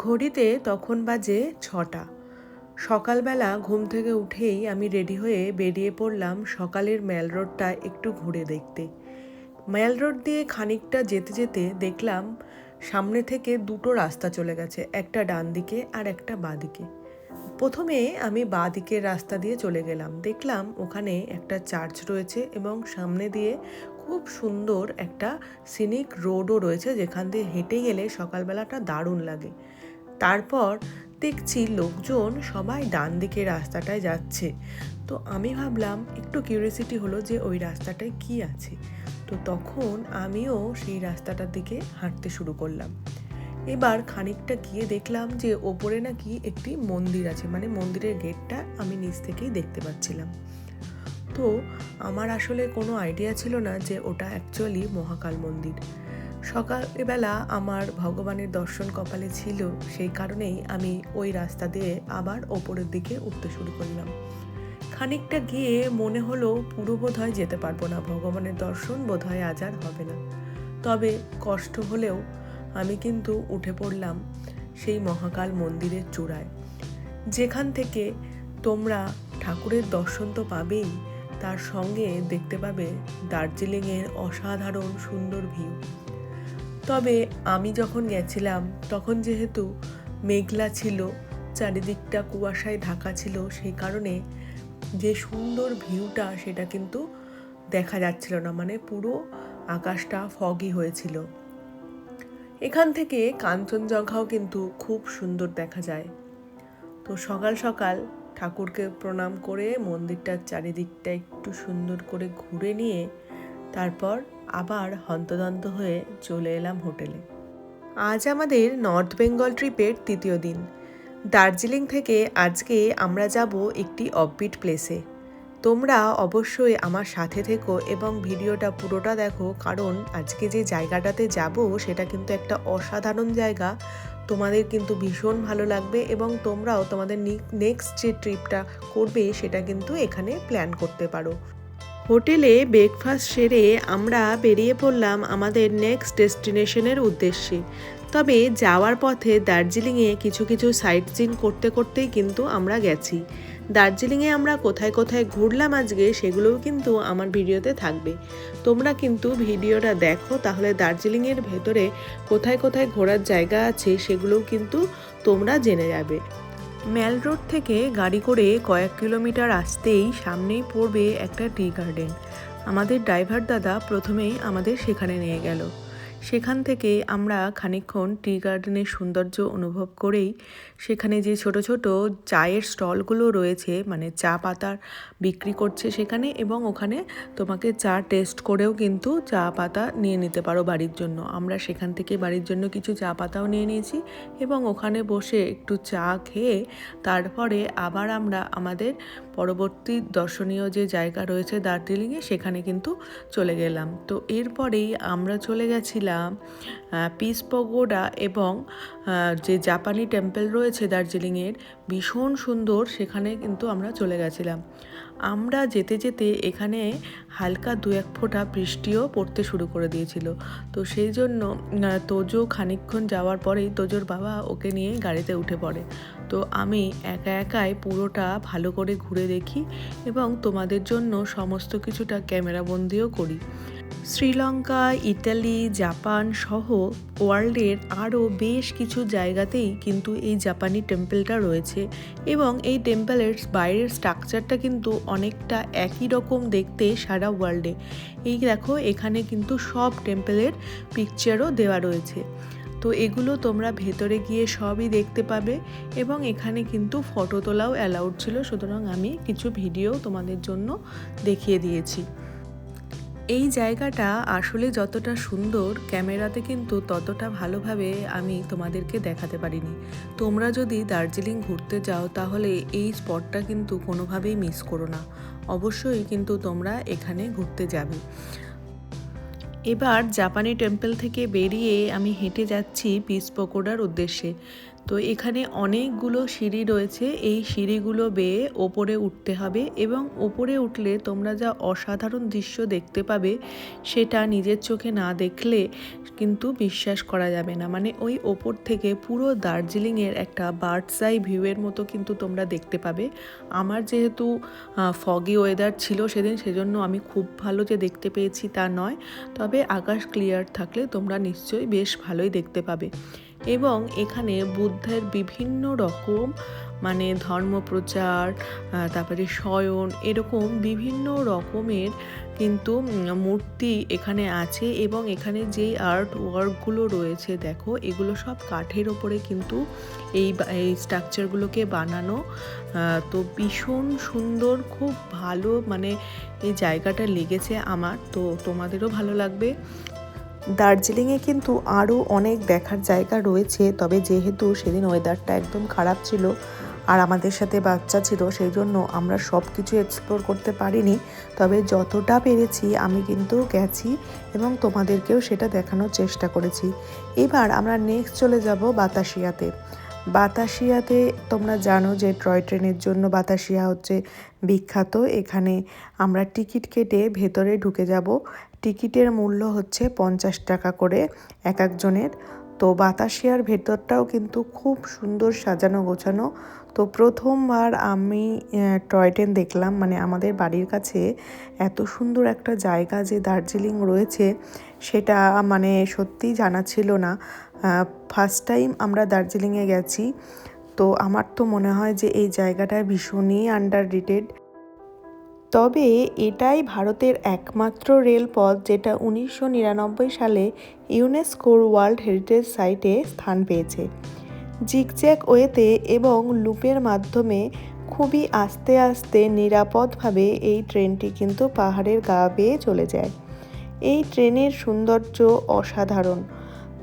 ঘড়িতে তখন বাজে ৬টা। সকালবেলা ঘুম থেকে উঠেই আমি রেডি হয়ে বেরিয়ে পড়লাম সকালের ম্যাল রোডটা একটু ঘুরে দেখতে। ম্যাল রোড দিয়ে খানিকটা যেতে যেতে দেখলাম সামনে থেকে দুটো রাস্তা চলে গেছে, একটা ডান দিকে আর একটা বাঁ দিকে। প্রথমে আমি বাঁ দিকের রাস্তা দিয়ে চলে গেলাম, দেখলাম ওখানে একটা চার্চ রয়েছে এবং সামনে দিয়ে খুব সুন্দর একটা সিনিক রোডও রয়েছে, যেখান দিয়ে হেঁটে গেলে সকালবেলাটা দারুণ লাগে। তারপর দেখছি লোকজন সবাই ডান দিকের রাস্তাটায় যাচ্ছে। তো আমি ভাবলাম, একটু কিউরিয়াসিটি হলো যে ওই রাস্তাটায় কি আছে। তো তখন আমিও সেই রাস্তাটার দিকে হাঁটতে শুরু করলাম। এবার খানিকটা গিয়ে দেখলাম যে ওপরে নাকি একটি মন্দির আছে, মানে মন্দিরের গেটটা আমি নিচ থেকেই দেখতে পাচ্ছিলাম। তো আমার আসলে কোনো আইডিয়া ছিল না যে ওটা অ্যাকচুয়ালি মহাকাল মন্দির। সকালবেলা আমার ভগবানের দর্শন কপালে ছিল, সেই কারণেই আমি ওই রাস্তা দিয়ে আবার ওপরের দিকে উঠতে শুরু করলাম। খানিকটা গিয়ে মনে হলো পুরো বোধহয় যেতে পারবো না, ভগবানের দর্শন বোধহয় আজ আর হবে না। তবে কষ্ট হলেও আমি কিন্তু উঠে পড়লাম সেই মহাকাল মন্দিরের চূড়ায়, যেখান থেকে তোমরা ঠাকুরের দর্শন তো পাবেই, তার সঙ্গে দেখতে পাবে দার্জিলিংয়ের অসাধারণ সুন্দর ভিউ। তবে আমি যখন গেছিলাম তখন যেহেতু মেঘলা ছিল, চারিদিকটা কুয়াশায় ঢাকা ছিল, সেই কারণে যে সুন্দর ভিউটা সেটা কিন্তু দেখা যাচ্ছিল না, মানে পুরো আকাশটা ফগি হয়েছিল। এখান থেকে কাঞ্চনজঙ্ঘাও কিন্তু খুব সুন্দর দেখা যায়। তো সকাল সকাল ঠাকুরকে প্রণাম করে মন্দিরটার চারিদিকটা একটু সুন্দর করে ঘুরে নিয়ে তারপর আবার হন্তদন্ত হয়ে চলে এলাম হোটেলে। আজ আমাদের নর্থ বেঙ্গল ট্রিপের তৃতীয় দিন। দার্জিলিং থেকে আজকে আমরা যাব একটি অফবিট প্লেসে। তোমরা অবশ্যই আমার সাথে থেকো এবং ভিডিওটা পুরোটা দেখো, কারণ আজকে যে জায়গাটাতে যাব সেটা কিন্তু একটা অসাধারণ জায়গা। তোমাদের কিন্তু ভীষণ ভালো লাগবে এবং তোমরাও তোমাদের নেক্সট যে ট্রিপটা করবে সেটা কিন্তু এখানে প্ল্যান করতে পারো। হোটেলে ব্রেকফাস্ট সেরে আমরা বেরিয়ে পড়লাম আমাদের নেক্সট ডেস্টিনেশনের উদ্দেশ্যে। তবে যাওয়ার পথে দার্জিলিংয়ে কিছু কিছু সাইট সিন করতে করতেই কিন্তু আমরা গেছি। দার্জিলিংয়ে আমরা কোথায় কোথায় ঘুরলাম আজকে সেগুলোও কিন্তু আমার ভিডিওতে থাকবে। তোমরা কিন্তু ভিডিওটা দেখো, তাহলে দার্জিলিংয়ের ভেতরে কোথায় কোথায় ঘোরার জায়গা আছে সেগুলোও কিন্তু তোমরা জেনে যাবে। ম্যাল রোড থেকে গাড়ি করে কয়েক কিলোমিটার আসতেই সামনেই পড়বে একটা টি গার্ডেন। আমাদের ড্রাইভার দাদা প্রথমেই আমাদের সেখানে নিয়ে গেল। সেখান থেকে আমরা খানিকক্ষণ টি গার্ডেনের সৌন্দর্য অনুভব করেই সেখানে যে ছোট ছোট চায়ের স্টলগুলো রয়েছে, মানে চা পাতার বিক্রি করছে সেখানে, এবং ওখানে তোমাকে চা টেস্ট করেও কিন্তু চা পাতা নিয়ে নিতে পারো বাড়ির জন্য। আমরা সেখান থেকে বাড়ির জন্য কিছু চা পাতাও নিয়ে নিয়েছি এবং ওখানে বসে একটু চা খেয়ে তারপরে আবার আমরা আমাদের পরবর্তী দর্শনীয় যে জায়গা রয়েছে দার্জিলিংয়ে সেখানে কিন্তু চলে গেলাম। তো এরপরেই আমরা চলে গেছিলাম পিস পগোডা এবং যে জাপানি টেম্পল রয়েছে দার্জিলিংয়ের, ভীষণ সুন্দর, সেখানে কিন্তু আমরা চলে গেছিলাম। আমরা যেতে যেতে এখানে হালকা দু এক ফোঁটা বৃষ্টিও পড়তে শুরু করে দিয়েছিল। তো সেই জন্য তোজো খানিকক্ষণ যাওয়ার পরেই তোজোর বাবা ওকে নিয়ে গাড়িতে উঠে পড়ে। তো আমি একা একাই পুরোটা ভালো করে ঘুরে দেখি এবং তোমাদের জন্য সমস্ত কিছুটা ক্যামেরাবন্দিও করি। শ্রীলঙ্কা, ইতালি, জাপান সহ ওয়ার্ল্ডের আরও বেশ কিছু জায়গাতেই কিন্তু এই জাপানি টেম্পলটা রয়েছে এবং এই টেম্পলের বাইরের স্ট্রাকচারটা কিন্তু অনেকটা একই রকম দেখতে সারা ওয়ার্ল্ডে। এই দেখো, এখানে কিন্তু সব টেম্পলের পিকচারও দেওয়া রয়েছে। তো এগুলো তোমরা ভেতরে গিয়ে সবই দেখতে পাবে এবং এখানে কিন্তু ফটো তোলাও অ্যালাউড ছিল, সুতরাং আমি কিছু ভিডিও তোমাদের জন্য দেখিয়ে দিয়েছি। এই জায়গাটা আসলে যতটা সুন্দর, ক্যামেরাতে কিন্তু ততটা ভালোভাবে আমি তোমাদেরকে দেখাতে পারিনি। তোমরা যদি দার্জিলিং ঘুরতে যাও তাহলে এই স্পটটা কিন্তু কোনোভাবেই মিস করো না, অবশ্যই কিন্তু তোমরা এখানে ঘুরতে যাবে। এবার জাপানি টেম্পল থেকে বেরিয়ে আমি হেঁটে যাচ্ছি পিস পকোড়ার উদ্দেশ্যে। তো এখানে অনেকগুলো সিঁড়ি রয়েছে, এই সিঁড়িগুলো বেয়ে ওপরে উঠতে হবে এবং ওপরে উঠলে তোমরা যা অসাধারণ দৃশ্য দেখতে পাবে সেটা নিজের চোখে না দেখলে কিন্তু বিশ্বাস করা যাবে না। মানে ওই ওপর থেকে পুরো দার্জিলিংয়ের একটা বার্ডস আই ভিউয়ের মতো কিন্তু তোমরা দেখতে পাবে। আমার যেহেতু ফগি ওয়েদার ছিল সেদিন, সেজন্য আমি খুব ভালো যে দেখতে পেয়েছি তা নয়, তবে আকাশ ক্লিয়ার থাকলে তোমরা নিশ্চয়ই বেশ ভালোই দেখতে পাবে। এবং এখানে বুদ্ধের বিভিন্ন রকম মানে ধর্মপ্রচার, তারপরে শয়ন, এরকম বিভিন্ন রকমের কিন্তু মূর্তি এখানে আছে। এবং এখানে যেই আর্ট ওয়ার্কগুলো রয়েছে দেখো, এগুলো সব কাঠের ওপরে কিন্তু এই স্ট্রাকচারগুলোকে বানানো। তো ভীষণ সুন্দর, খুব ভালো মানে এই জায়গাটা লেগেছে আমার, তো তোমাদেরও ভালো লাগবে। দার্জিলিংয়ে কিন্তু আরও অনেক দেখার জায়গা রয়েছে, তবে যেহেতু সেদিন ওয়েদারটা একদম খারাপ ছিল আর আমাদের সাথে বাচ্চা ছিল, সেই জন্য আমরা সব কিছু এক্সপ্লোর করতে পারিনি। তবে যতটা পেরেছি আমি কিন্তু গেছি এবং তোমাদেরকেও সেটা দেখানোর চেষ্টা করেছি। এবার আমরা নেক্সট চলে যাব বাতাসিয়াতে। বাতাসিয়াতে তোমরা জানো যে টয় ট্রেনের জন্য বাতাসিয়া হচ্ছে বিখ্যাত। এখানে আমরা টিকিট কেটে ভেতরে ঢুকে যাব। টিকিটের মূল্য হচ্ছে 50 টাকা করে এক একজনের। তো বাতাসিয়ার ভেতরটাও কিন্তু খুব সুন্দর সাজানো গোছানো। তো প্রথমবার আমি টয় ট্রেন দেখলাম, মানে আমাদের বাড়ির কাছে এত সুন্দর একটা জায়গা যে দার্জিলিং রয়েছে সেটা মানে সত্যিই জানা ছিল না। ফার্স্ট টাইম আমরা দার্জিলিংয়ে গেছি, তো আমার তো মনে হয় যে এই জায়গাটা ভীষণই আন্ডাররেটেড। তবে এটাই ভারতের একমাত্র রেলপথ যেটা 1999 সালে ইউনেস্কোর ওয়ার্ল্ড হেরিটেজ সাইটে স্থান পেয়েছে। জিগজ্যাগ ওয়েতে এবং লুপের মাধ্যমে খুবই আস্তে আস্তে নিরাপদভাবে এই ট্রেনটি কিন্তু পাহাড়ের গা বেয়ে চলে যায়। এই ট্রেনের সৌন্দর্য অসাধারণ।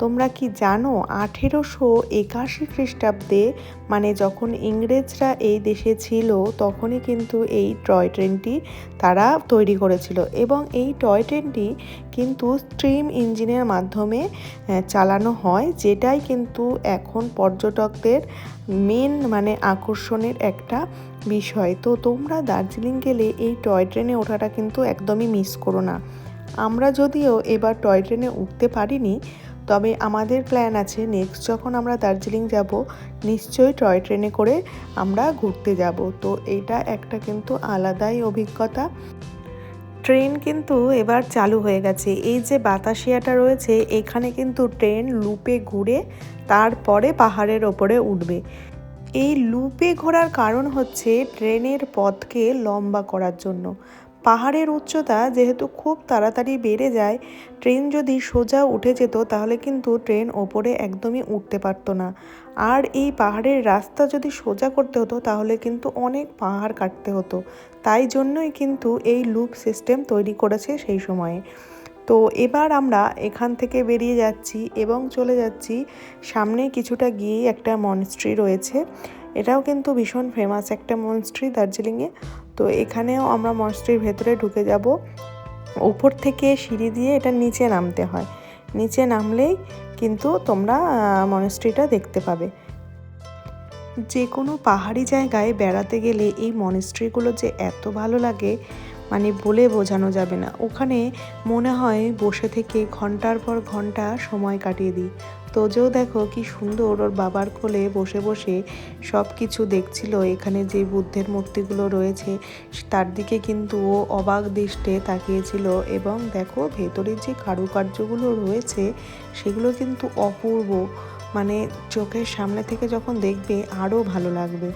তোমরা কি জানো 1881 খ্রিস্টাব্দে মানে যখন ইংরেজরা এই দেশে ছিল তখনই কিন্তু এই টয় ট্রেনটি তারা তৈরি করেছিল। এবং এই টয় ট্রেনটি কিন্তু স্টিম ইঞ্জিনের মাধ্যমে চালানো হয়, যেটাই কিন্তু এখন পর্যটকদের মেন মানে আকর্ষণের একটা বিষয়। তো তোমরা দার্জিলিং গেলে এই টয় ট্রেনে ওঠাটা কিন্তু একদমই মিস করো না। আমরা যদিও এবার টয় ট্রেনে উঠতে পারিনি, তবে আমাদের প্ল্যান আছে নেক্সট যখন আমরা দার্জিলিং যাব নিশ্চয়ই টয় ট্রেনে করে আমরা ঘুরতে যাব। তো এটা একটা কিন্তু আলাদাই অভিজ্ঞতা। ট্রেন কিন্তু এবার চালু হয়ে গেছে। এই যে বাতাসিয়াটা রয়েছে এখানে কিন্তু ট্রেন লুপে ঘুরে তারপরে পাহাড়ের ওপরে উঠবে। এই লুপে ঘোরার কারণ হচ্ছে ট্রেনের পথকে লম্বা করার জন্য। পাহাড়ের উচ্চতা যেহেতু খুব তাড়াতাড়ি বেড়ে যায়, ট্রেন যদি সোজা উঠে যেত তাহলে কিন্তু ট্রেন ওপরে একদমই উঠতে পারতো না। আর এই পাহাড়ের রাস্তা যদি সোজা করতে হতো তাহলে কিন্তু অনেক পাহাড় কাটতে হতো। তাই জন্যই কিন্তু এই লুপ সিস্টেম তৈরি করেছে সেই সময়ে। তো এবার আমরা এখান থেকে বেরিয়ে যাচ্ছি এবং চলে যাচ্ছি সামনে কিছুটা গিয়েই একটা মনেস্ট্রি রয়েছে। এটাও কিন্তু ভীষণ ফেমাস একটা মনেস্ট্রি দার্জিলিংয়ে। তো এখানেও আমরা মনেস্ট্রির ভেতরে ঢুকে যাব। উপর থেকে সিঁড়ি দিয়ে এটা নিচে নামতে হয়, নিচে নামলেই কিন্তু তোমরা মনেস্ট্রিটা দেখতে পাবে। যে কোনো পাহাড়ি জায়গায় বেড়াতে গেলে এই মনেস্ট্রিগুলো যে এত ভালো লাগে মানে বলে বোঝানো যাবে না। ওখানে মনে হয় বসে থেকে ঘন্টার পর ঘন্টা সময় কাটিয়ে দিই। তোজেও দেখো কি সুন্দর ওর বাবার কোলে বসে বসে সব কিছু দেখছিল। এখানে যে বুদ্ধের মূর্তিগুলো রয়েছে তার দিকে কিন্তু ও অবাক দৃষ্টে তাকিয়েছিল। এবং দেখো ভেতরের যে কারুকার্যগুলো রয়েছে সেগুলো কিন্তু অপূর্ব, মানে চোখের সামনে থেকে যখন দেখবে আরও ভালো লাগবে।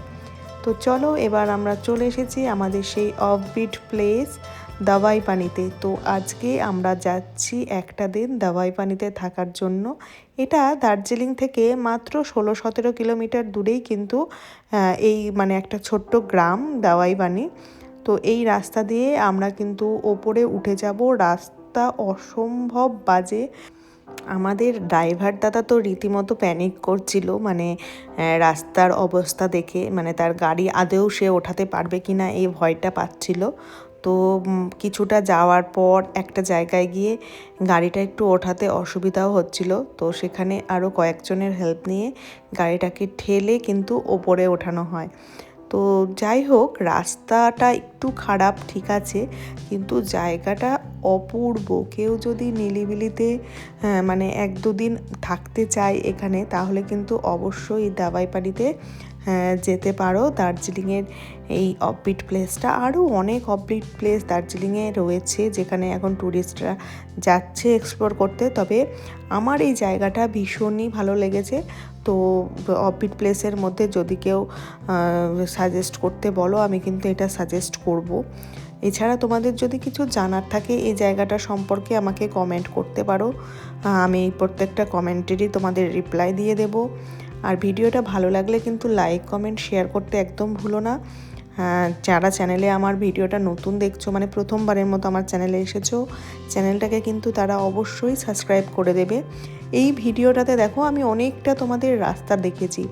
তো চলো এবার আমরা চলে এসেছি আমাদের সেই অফবিট প্লেস দাওয়াই পানিতে। তো আজকে আমরা যাচ্ছি একটা দিন দাওয়াই পানিতে থাকার জন্য। এটা দার্জিলিং থেকে মাত্র 16-17 কিলোমিটার দূরেই কিন্তু এই মানে একটা ছোট্ট গ্রাম দাওয়াই পানি। তো এই রাস্তা দিয়ে আমরা কিন্তু ওপরে উঠে যাব। রাস্তা অসম্ভব বাজে। আমাদের ড্রাইভার দাদা তো রীতিমতো প্যানিক করছিল, মানে রাস্তার অবস্থা দেখে, মানে তার গাড়ি আদৌ সে ওঠাতে পারবে কি না এই ভয়টা পাচ্ছিল। তো কিছুটা যাওয়ার পর একটা জায়গায় গিয়ে গাড়িটা একটু ওঠাতে অসুবিধাও হচ্ছিল, তো সেখানে আরও কয়েকজনের হেল্প নিয়ে গাড়িটাকে ঠেলে কিন্তু ওপরে ওঠানো হয়। তো যাই হোক, রাস্তাটা একটু খারাপ ঠিক আছে, কিন্তু জায়গাটা অপূর্ব। কেউ যদি নিলিবিলিতে মানে 1-2 দিন থাকতে চায় এখানে, তাহলে কিন্তু অবশ্যই দাবাইপাড়িতে যেতে পারো। দার্জিলিংয়ের এই অফবিট প্লেসটা, আরও অনেক অফবিট প্লেস দার্জিলিংয়ে রয়েছে যেখানে এখন ট্যুরিস্টরা যাচ্ছে এক্সপ্লোর করতে। তবে আমার এই জায়গাটা ভীষণই ভালো লেগেছে। তো অফবিট প্লেসের মধ্যে যদি কেউ সাজেস্ট করতে বলো, আমি কিন্তু এটা সাজেস্ট করব। এছাড়া তোমাদের যদি কিছু জানার থাকে এই জায়গাটা সম্পর্কে আমাকে কমেন্ট করতে পারো, আমি প্রত্যেকটা কমেন্টেরই তোমাদের রিপ্লাই দিয়ে দেব। আর ভিডিওটা ভালো লাগলে কিন্তু লাইক, কমেন্ট, শেয়ার করতে একদম ভুলো না। যারা চ্যানেলে আমার ভিডিওটা নতুন দেখছো, মানে প্রথমবারের মতো আমার চ্যানেলে এসেছো, চ্যানেলটাকে কিন্তু তারা অবশ্যই সাবস্ক্রাইব করে দেবে। এই ভিডিওটাতে দেখো আমি অনেকটা তোমাদের রাস্তা দেখেছি।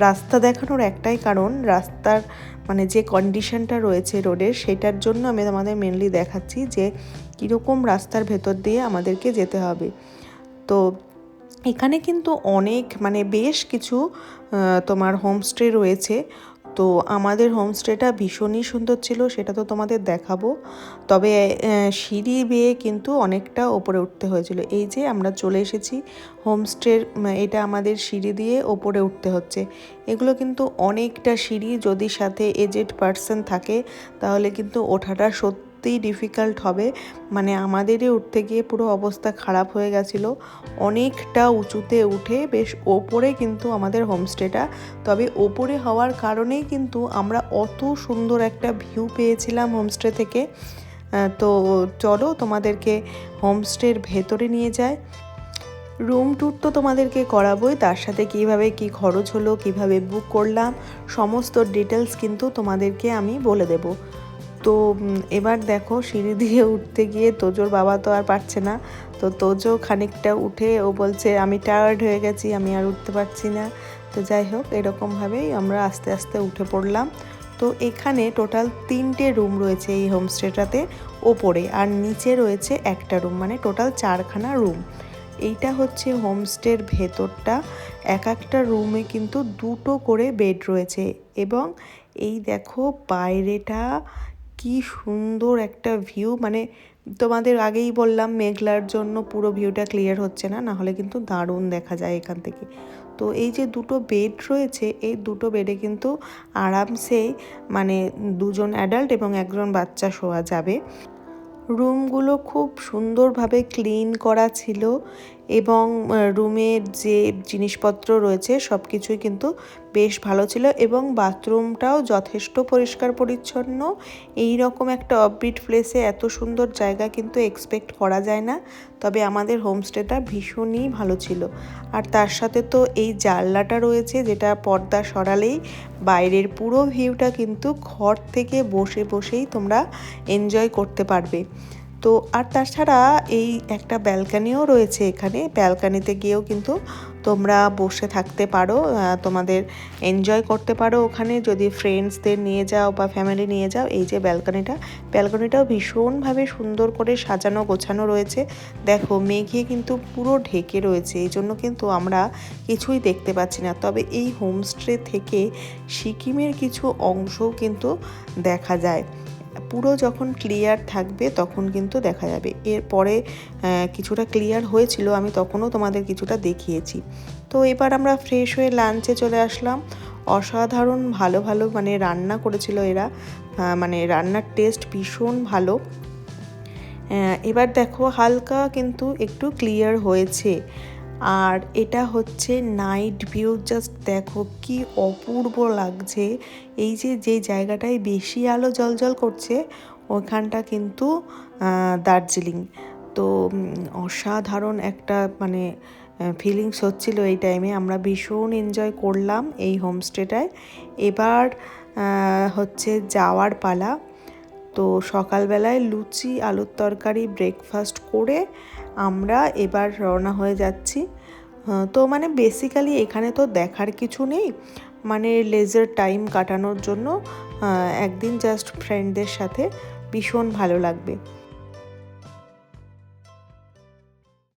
রাস্তা দেখানোর একটাই কারণ, রাস্তার মানে যে কন্ডিশনটা রয়েছে রোডের, সেটার জন্য আমি তোমাদের মেনলি দেখাচ্ছি যে কীরকম রাস্তার ভেতর দিয়ে আমাদেরকে যেতে হবে। তো এখানে কিন্তু অনেক মানে বেশ কিছু তোমার হোমস্টে রয়েছে। তো আমাদের হোমস্টেটা ভীষণই সুন্দর ছিল, সেটা তো তোমাদের দেখাবো। তবে সিঁড়ি বেয়ে কিন্তু অনেকটা ওপরে উঠতে হয়েছিল। এই যে আমরা চলে এসেছি হোমস্টের, এটা আমাদের সিঁড়ি দিয়ে ওপরে উঠতে হচ্ছে। এগুলো কিন্তু অনেকটা সিঁড়ি, যদি সাথে এজেড পার্সন থাকে তাহলে কিন্তু ওঠাটা সত্যিই ডিফিকাল্ট হবে। মানে আমাদেরই উঠতে গিয়ে পুরো অবস্থা খারাপ হয়ে গেছিলো। অনেকটা উঁচুতে উঠে বেশ ওপরে কিন্তু আমাদের হোমস্টেটা। তবে ওপরে হওয়ার কারণেই কিন্তু আমরা অত সুন্দর একটা ভিউ পেয়েছিলাম হোমস্টে থেকে। তো চলো তোমাদেরকে হোমস্টের ভেতরে নিয়ে যায়। রুম ট্যুর তো তোমাদেরকে করাবোই, তার সাথে কিভাবে কি খরচ হলো, কিভাবে বুক করলাম, সমস্ত ডিটেলস কিন্তু তোমাদেরকে আমি বলে দেব। তো এবার দেখো, সিঁড়ি দিয়ে উঠতে গিয়ে তোজোর বাবা তো আর পারছে না। তো তোজো খানিকটা উঠে ও বলছে আমি টায়ার্ড হয়ে গেছি, আমি আর উঠতে পারছি না। তো যাই হোক, এরকমভাবেই আমরা আস্তে আস্তে উঠে পড়লাম। তো এখানে টোটাল 3টে রুম রয়েছে এই হোমস্টেটাতে, ওপরে আর নিচে রয়েছে একটা রুম, মানে টোটাল 4খানা রুম। এইটা হচ্ছে হোমস্টের ভেতরটা। এক একটা রুমে কিন্তু 2টো করে বেড রয়েছে। এবং এই দেখো বাইরেটা কি সুন্দর একটা ভিউ। মানে তোমাদের আগেই বললাম মেঘলার জন্য পুরো ভিউটা ক্লিয়ার হচ্ছে না, না হলে কিন্তু দারুণ দেখা যায় এখান থেকে। তো এই যে 2টো বেড রয়েছে, এই 2টো বেডে কিন্তু আরামসে মানে 2জন অ্যাডাল্ট এবং 1জন বাচ্চা শোয়া যাবে। রুমগুলো খুব সুন্দরভাবে ক্লিন করা ছিল এবং রুমের যে জিনিসপত্র রয়েছে সব কিছুই কিন্তু বেশ ভালো ছিল এবং বাথরুমটাও যথেষ্ট পরিষ্কার পরিচ্ছন্ন। এই রকম একটা অফবিট প্লেসে এত সুন্দর জায়গা কিন্তু এক্সপেক্ট করা যায় না। তবে আমাদের হোমস্টেটা ভীষণই ভালো ছিল। আর তার সাথে তো এই জানলাটা রয়েছে, যেটা পর্দা সরালেই বাইরের পুরো ভিউটা কিন্তু ঘর থেকে বসে বসেই তোমরা এনজয় করতে পারবে। তো আর তাছাড়া এই একটা ব্যালকানিও রয়েছে এখানে, ব্যালকানিতে গিয়েও কিন্তু তোমরা বসে থাকতে পারো, তোমাদের এনজয় করতে পারো ওখানে যদি ফ্রেন্ডসদের নিয়ে যাও বা ফ্যামিলি নিয়ে যাও। এই যে ব্যালকানিটাও ভীষণভাবে সুন্দর করে সাজানো গোছানো রয়েছে। দেখো মেঘে কিন্তু পুরো ঢেকে রয়েছে, এই জন্য কিন্তু আমরা কিছুই দেখতে পাচ্ছি না। তবে এই হোমস্টে থেকে সিকিমের কিছু অংশও কিন্তু দেখা যায়। পুরো যখন ক্লিয়ার থাকবে তখন কিন্তু দেখা যাবে। এরপরে কিছুটা ক্লিয়ার হয়েছিল, আমি তখনও তোমাদের কিছুটা দেখিয়েছি। তো এবার আমরা ফ্রেশ হয়ে লাঞ্চে চলে আসলাম। অসাধারণ ভালো ভালো মানে রান্না করেছিল এরা, মানে রান্নার টেস্ট ভীষণ ভালো। এবার দেখো হালকা কিন্তু একটু ক্লিয়ার হয়েছে। আর এটা হচ্ছে নাইট ভিউ, জাস্ট দেখো কি অপূর্ব লাগছে। এই যে জায়গাটায় বেশি আলো জ্বলজ্বল করছে ওখানটা কিন্তু দার্জিলিং। তো অসাধারণ একটা মানে ফিলিংস হচ্ছিল এই টাইমে, আমরা ভীষণ এনজয় করলাম এই হোমস্টেটায়। এবার হচ্ছে যাওয়ার পালা। তো সকালবেলায় লুচি আলুর তরকারি ব্রেকফাস্ট করে আমরা এবার রওনা হয়ে যাচ্ছি। তো মানে বেসিক্যালি এখানে তো দেখার কিছু নেই, মানে লেজার টাইম কাটানোর জন্য একদিন জাস্ট ফ্রেন্ডদের সাথে ভীষণ ভালো লাগবে।